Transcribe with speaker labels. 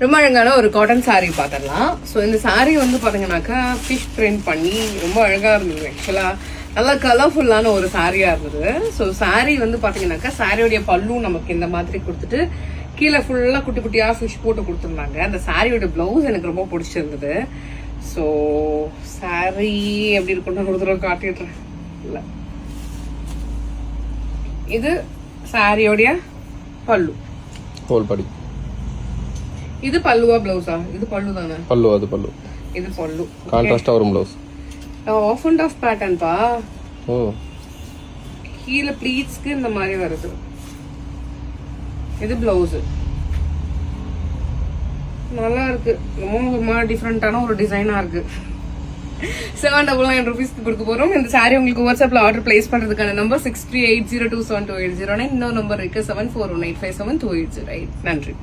Speaker 1: ரொம்ப அழகான ஒரு காட்டன் சாரீ பாத்திரலாம். ஸோ இந்த சாரீ வந்து பாத்தீங்கன்னாக்கா ஃபிஷ் பிரிண்ட் பண்ணி ரொம்ப அழகா இருந்தது. ஆக்சுவலா நல்லா கலர்ஃபுல்லான ஒரு சாரியா இருந்தது. ஸோ சாரீ வந்து பாத்தீங்கன்னாக்கா சாரியோடைய பல்லு நமக்கு இந்த மாதிரி கொடுத்துட்டு கீழே ஃபுல்லா குட்டி குட்டியா ஃபிஷ் போட்டு கொடுத்துருந்தாங்க. அந்த சாரியோட பிளவுஸ் எனக்கு ரொம்ப பிடிச்சிருந்தது. ஸோ சாரீ எப்படி இருக்குன்னு ஒரு தடவை காட்டிடுறேன். இல்ல இது சாரியோடைய பல்லு
Speaker 2: ஹோல் பாடி.
Speaker 1: இது பல்லுவா பிளவுஸா? இது பல்லு தானே?
Speaker 2: பல்லு. அது பல்லு.
Speaker 1: இது பல்லு.
Speaker 2: கான்ட்ராஸ்டா வரும் blouse.
Speaker 1: Off and off pattern பா.
Speaker 2: ஓ,
Speaker 1: கீழ ப்ளீட்ஸ்க்கு இந்த மாதிரி வருது. இது பிளவுஸ். நல்லா இருக்கு. ரொம்ப டிஃபரெண்டான ஒரு டிசைனா இருக்கு. 799 rupees கொடுக்க போறோம். இந்த சாரி உங்களுக்கு வாட்ஸ்அப்ல ஆர்டர் பிளேஸ் பண்றதுக்கான நம்பர் 6380272809. இன்னொரு நம்பர் இருக்கு 7418572808. நன்றி.